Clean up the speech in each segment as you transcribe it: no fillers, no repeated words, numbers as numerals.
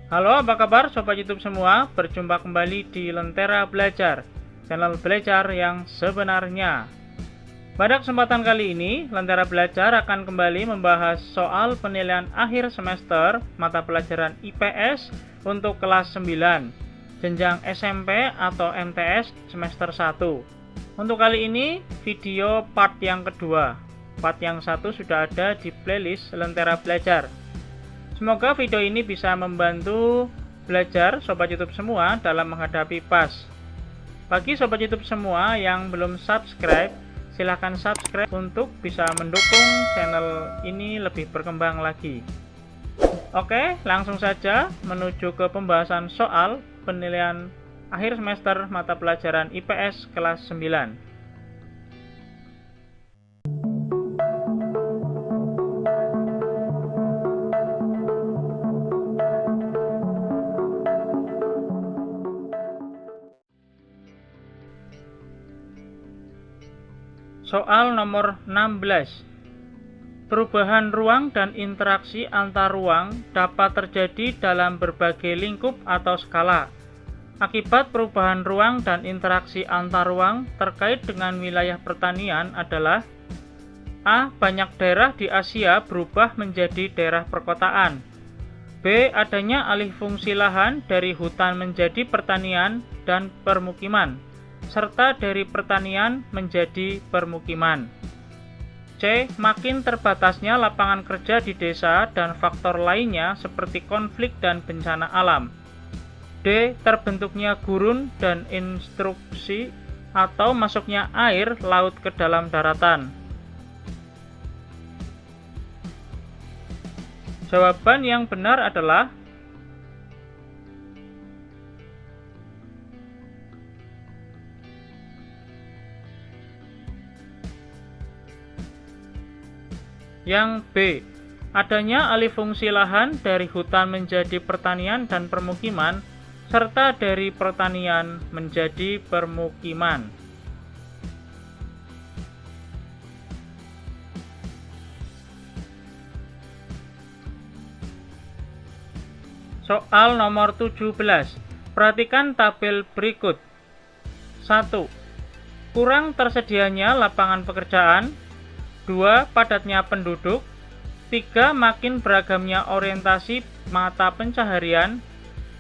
Halo, apa kabar Sobat YouTube semua? Berjumpa kembali di Lentera Belajar, channel belajar yang sebenarnya. Pada kesempatan kali ini, Lentera Belajar akan kembali membahas soal penilaian akhir semester mata pelajaran IPS untuk kelas 9, jenjang SMP atau MTS semester 1. Untuk kali ini, video part yang kedua. Part yang satu sudah ada di playlist Lentera Belajar. Semoga video ini bisa membantu belajar Sobat YouTube semua dalam menghadapi PAS. Bagi Sobat YouTube semua yang belum subscribe, silahkan subscribe untuk bisa mendukung channel ini lebih berkembang lagi. Oke, langsung saja menuju ke pembahasan soal penilaian akhir semester mata pelajaran IPS kelas 9. Soal nomor 16. Perubahan ruang dan interaksi antar ruang dapat terjadi dalam berbagai lingkup atau skala. Akibat perubahan ruang dan interaksi antar ruang terkait dengan wilayah pertanian adalah: A. Banyak daerah di Asia berubah menjadi daerah perkotaan. B. Adanya alih fungsi lahan dari hutan menjadi pertanian dan permukiman, serta dari pertanian menjadi permukiman. C. Makin terbatasnya lapangan kerja di desa dan faktor lainnya seperti konflik dan bencana alam. D. Terbentuknya gurun dan instruksi atau masuknya air laut ke dalam daratan. Jawaban yang benar adalah yang B. Adanya alih fungsi lahan dari hutan menjadi pertanian dan permukiman, serta dari pertanian menjadi permukiman. Soal nomor 17. Perhatikan tabel berikut. 1. Kurang tersedianya lapangan pekerjaan. 2. Padatnya penduduk. 3. Makin beragamnya orientasi mata pencaharian.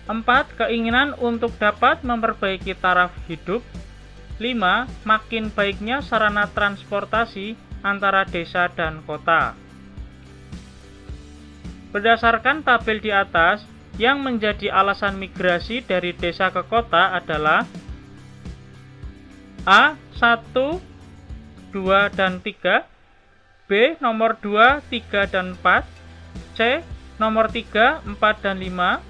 4. Keinginan untuk dapat memperbaiki taraf hidup. 5. Makin baiknya sarana transportasi antara desa dan kota. Berdasarkan tabel di atas, yang menjadi alasan migrasi dari desa ke kota adalah A. 1, 2, dan 3. B. Nomor 2, 3, dan 4. C. Nomor 3, 4, dan 5.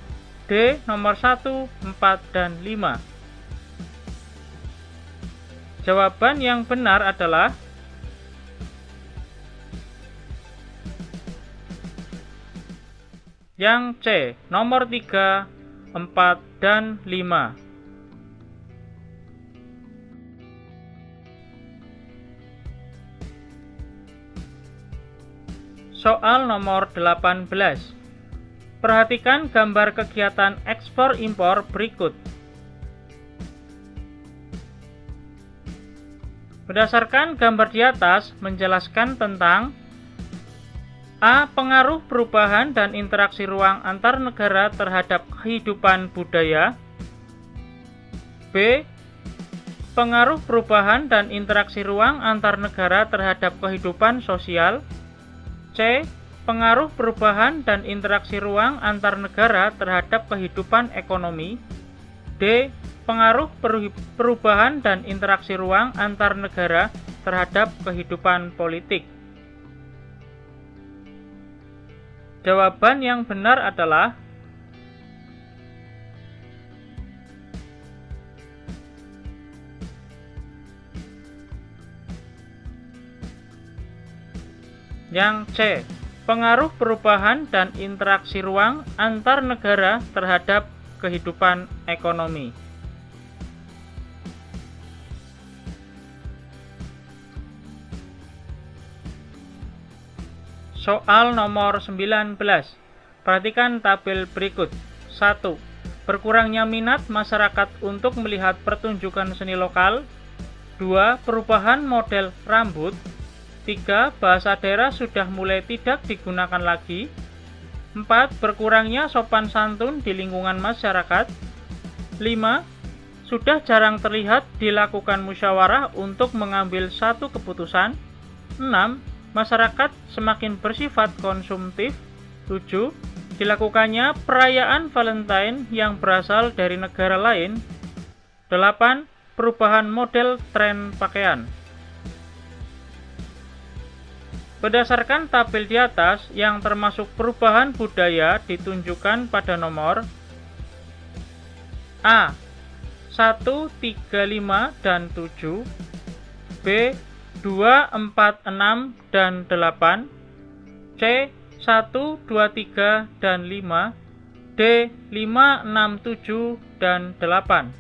D. Nomor 1, 4, dan 5. Jawaban yang benar adalah yang C. Nomor 3, 4, dan 5. Soal nomor 18. Perhatikan gambar kegiatan ekspor-impor berikut. Berdasarkan gambar di atas menjelaskan tentang A. Pengaruh perubahan dan interaksi ruang antar negara terhadap kehidupan budaya. B. Pengaruh perubahan dan interaksi ruang antar negara terhadap kehidupan sosial. C. Pengaruh perubahan dan interaksi ruang antar negara terhadap kehidupan ekonomi. D. Pengaruh perubahan dan interaksi ruang antar negara terhadap kehidupan politik. Jawaban yang benar adalah yang C. Pengaruh perubahan dan interaksi ruang antar negara terhadap kehidupan ekonomi. Soal nomor 19. Perhatikan tabel berikut. 1. Berkurangnya minat masyarakat untuk melihat pertunjukan seni lokal. 2. Perubahan model rambut. 3. Bahasa daerah sudah mulai tidak digunakan lagi. 4. Berkurangnya sopan santun di lingkungan masyarakat. 5. Sudah jarang terlihat dilakukan musyawarah untuk mengambil satu keputusan. 6. Masyarakat semakin bersifat konsumtif. 7. Dilakukannya perayaan Valentine yang berasal dari negara lain. 8. Perubahan model tren pakaian. Berdasarkan tabel di atas yang termasuk perubahan budaya ditunjukkan pada nomor A. 1, 3, 5, dan 7. B. 2, 4, 6, dan 8. C. 1, 2, 3, dan 5. D. 5, 6, 7, dan 8.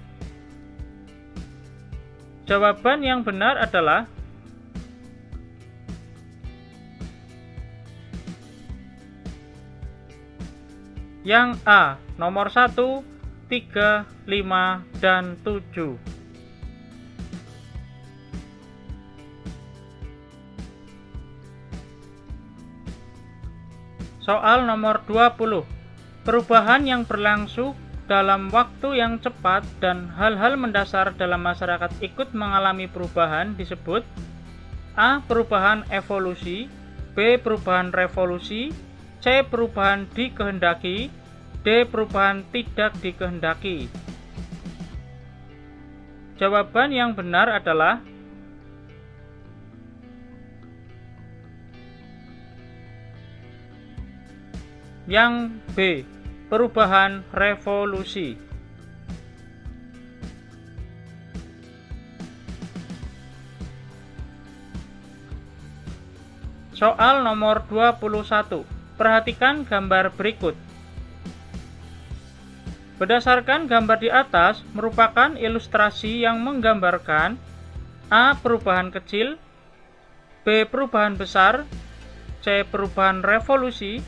Jawaban yang benar adalah yang A, nomor 1, 3, 5, dan 7. Soal nomor 20. Perubahan yang berlangsung dalam waktu yang cepat dan hal-hal mendasar dalam masyarakat ikut mengalami perubahan disebut A. Perubahan evolusi. B. Perubahan revolusi. C. Perubahan dikehendaki. D. Perubahan tidak dikehendaki. Jawaban yang benar adalah yang B. Perubahan revolusi. Soal nomor 21. Perhatikan gambar berikut. Berdasarkan gambar di atas merupakan ilustrasi yang menggambarkan A. Perubahan kecil, B. Perubahan besar, C. Perubahan revolusi,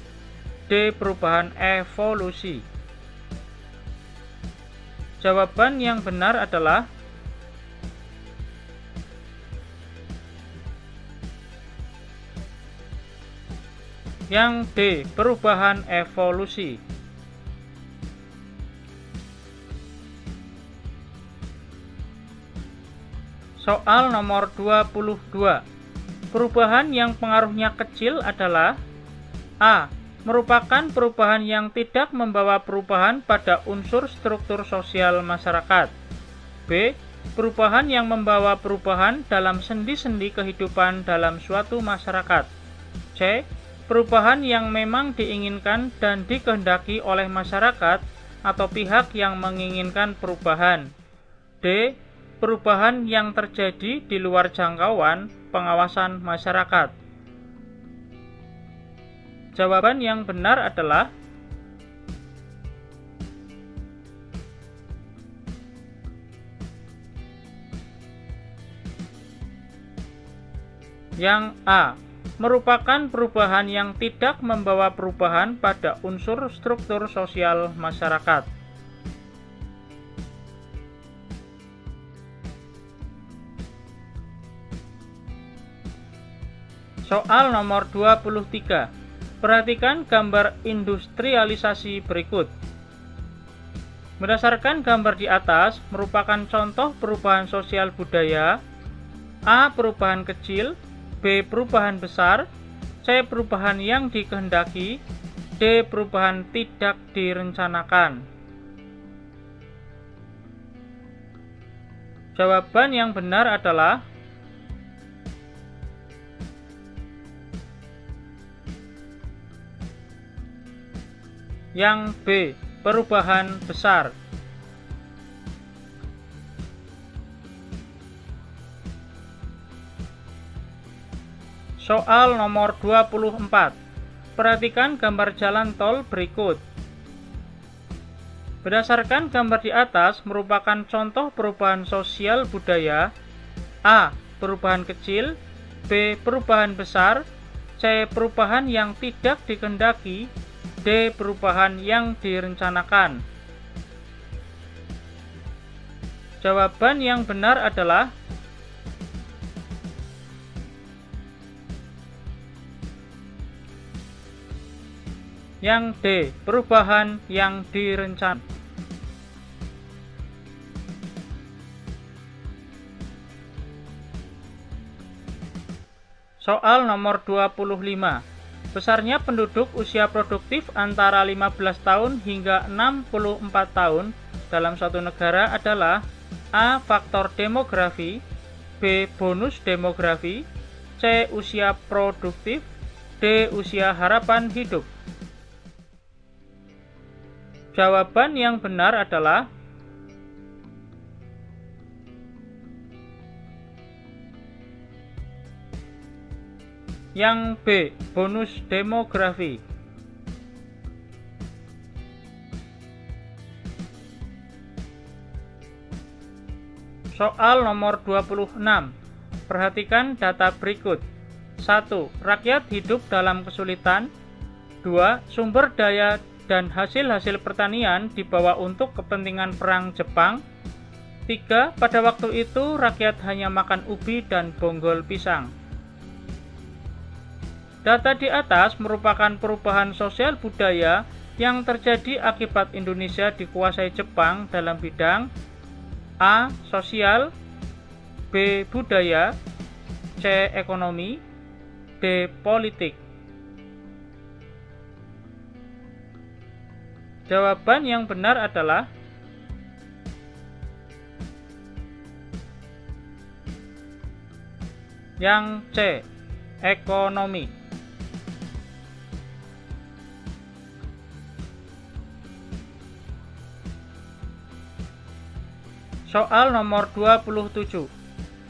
D. Perubahan evolusi. Jawaban yang benar adalah yang D. Perubahan evolusi. Soal nomor 22. Perubahan yang pengaruhnya kecil adalah A. Merupakan perubahan yang tidak membawa perubahan pada unsur struktur sosial masyarakat. B. Perubahan yang membawa perubahan dalam sendi-sendi kehidupan dalam suatu masyarakat. C. Perubahan yang memang diinginkan dan dikehendaki oleh masyarakat atau pihak yang menginginkan perubahan. D. Perubahan yang terjadi di luar jangkauan pengawasan masyarakat. Jawaban yang benar adalah yang A. Merupakan perubahan yang tidak membawa perubahan pada unsur struktur sosial masyarakat. Soal nomor 23. Perhatikan gambar industrialisasi berikut. Berdasarkan gambar di atas merupakan contoh perubahan sosial budaya. A. Perubahan kecil, B. Perubahan besar, C. Perubahan yang dikehendaki, D. Perubahan tidak direncanakan. Jawaban yang benar adalah yang B. Perubahan besar. Soal nomor 24. Perhatikan gambar jalan tol berikut. Berdasarkan gambar di atas merupakan contoh perubahan sosial budaya. A. Perubahan kecil, B. Perubahan besar, C. Perubahan yang tidak dikehendaki, D. Perubahan yang direncanakan. Jawaban yang benar adalah yang D. Perubahan yang direncanakan. Soal nomor 25. Besarnya penduduk usia produktif antara 15 tahun hingga 64 tahun dalam suatu negara adalah A. Faktor demografi, B. Bonus demografi, C. Usia produktif, D. Usia harapan hidup. Jawaban yang benar adalah yang B. Bonus demografi. Soal nomor 26. Perhatikan data berikut. 1. Rakyat hidup dalam kesulitan. 2. Sumber daya dan hasil-hasil pertanian dibawa untuk kepentingan perang Jepang. 3. Pada waktu itu rakyat hanya makan ubi dan bonggol pisang. Data di atas merupakan perubahan sosial budaya yang terjadi akibat Indonesia dikuasai Jepang dalam bidang A. Sosial, B. Budaya, C. Ekonomi, D. Politik. Jawaban yang benar adalah yang C. Ekonomi. Soal nomor 27.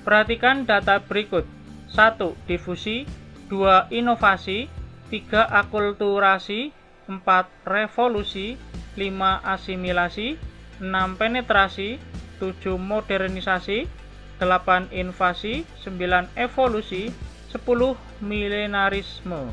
Perhatikan data berikut. 1. Difusi, 2. Inovasi, 3. Akulturasi, 4. Revolusi, 5. Asimilasi, 6. Penetrasi, 7. Modernisasi, 8. Invasi, 9. Evolusi, 10. Milenarisme.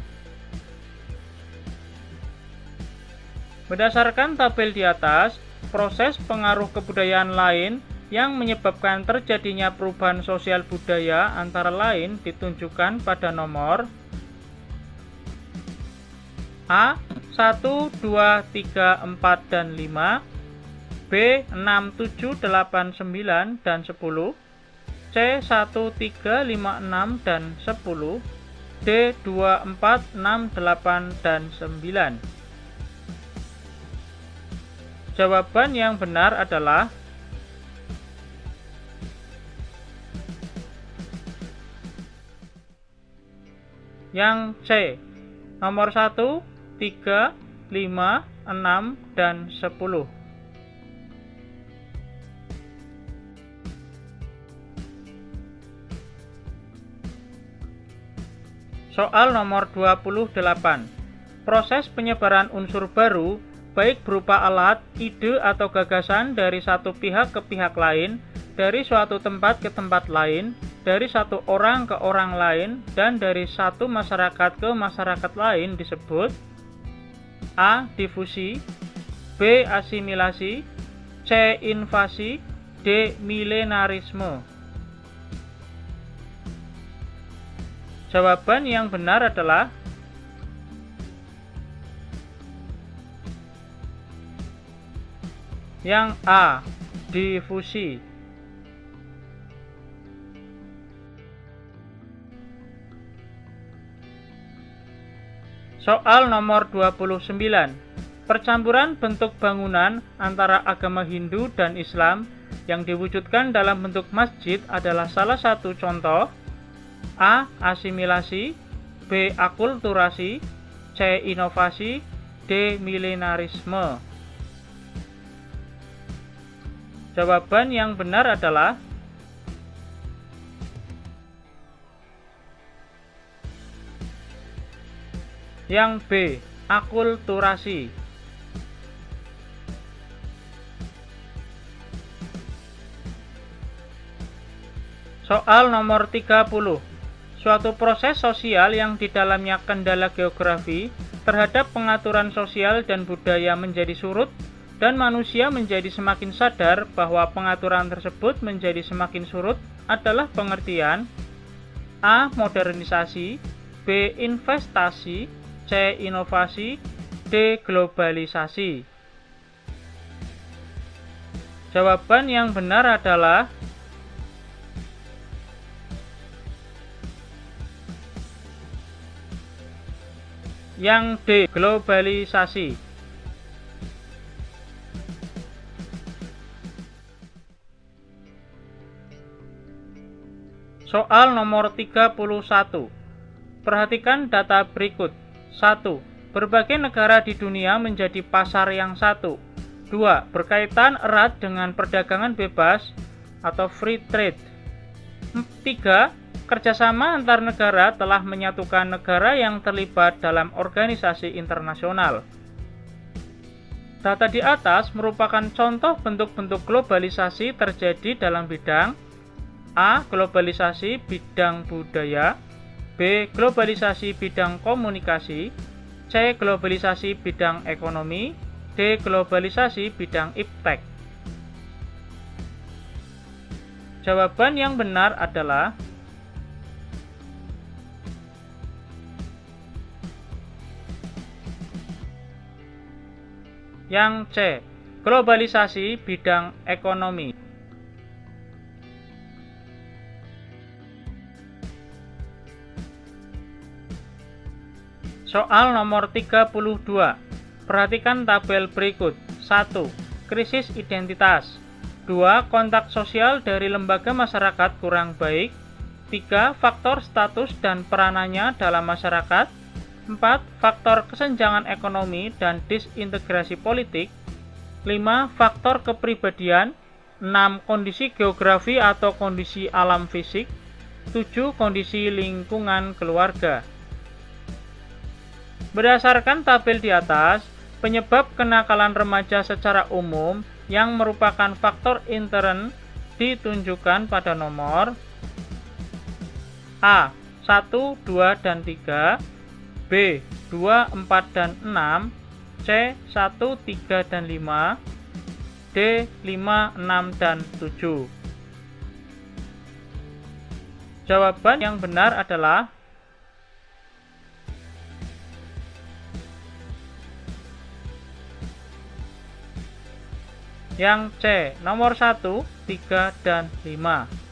Berdasarkan tabel di atas, proses pengaruh kebudayaan lain yang menyebabkan terjadinya perubahan sosial budaya antara lain ditunjukkan pada nomor A. 1, 2, 3, 4, dan 5, B. 6, 7, 8, 9, dan 10, C. 1, 3, 5, 6, dan 10, D. 2, 4, 6, 8, dan 9. Jawaban yang benar adalah yang C. Nomor 1, 3, 5, 6, dan 10. Soal nomor 28. Proses penyebaran unsur baru, baik berupa alat, ide, atau gagasan dari satu pihak ke pihak lain, dari suatu tempat ke tempat lain, dari satu orang ke orang lain, dan dari satu masyarakat ke masyarakat lain disebut A. Difusi, B. Asimilasi, C. Invasi, D. Milenarisme. Jawaban yang benar adalah yang A. Difusi. Soal nomor 29. Percampuran bentuk bangunan antara agama Hindu dan Islam yang diwujudkan dalam bentuk masjid adalah salah satu contoh. A. Asimilasi, B. Akulturasi, C. Inovasi, D. Milenarisme. Jawaban yang benar adalah yang B. Akulturasi. Soal nomor 30. Suatu proses sosial yang di dalamnya kendala geografi terhadap pengaturan sosial dan budaya menjadi surut dan manusia menjadi semakin sadar bahwa pengaturan tersebut menjadi semakin surut adalah pengertian A. Modernisasi, B. Investasi, C. Inovasi, D. Globalisasi. Jawaban yang benar adalah yang D. Globalisasi. Soal nomor 31. Perhatikan data berikut. 1. Berbagai negara di dunia menjadi pasar yang satu. 2. Berkaitan erat dengan perdagangan bebas atau free trade. 3. Kerjasama antar negara telah menyatukan negara yang terlibat dalam organisasi internasional. Data di atas merupakan contoh bentuk-bentuk globalisasi terjadi dalam bidang A. Globalisasi bidang budaya, B. Globalisasi bidang komunikasi, C. Globalisasi bidang ekonomi, D. Globalisasi bidang iptek. Jawaban yang benar adalah yang C. Globalisasi bidang ekonomi. Soal nomor 32. Perhatikan tabel berikut. 1. Krisis identitas. 2. Kontak sosial dari lembaga masyarakat kurang baik. 3. Faktor status dan peranannya dalam masyarakat. 4. Faktor kesenjangan ekonomi dan disintegrasi politik. 5. Faktor kepribadian. 6. Kondisi geografi atau kondisi alam fisik. 7. Kondisi lingkungan keluarga. Berdasarkan tabel di atas, penyebab kenakalan remaja secara umum yang merupakan faktor intern ditunjukkan pada nomor A. 1, 2, dan 3, B. 2, 4, dan 6, C. 1, 3, dan 5, D. 5, 6, dan 7. Jawaban yang benar adalah yang C, nomor 1, 3, dan 5.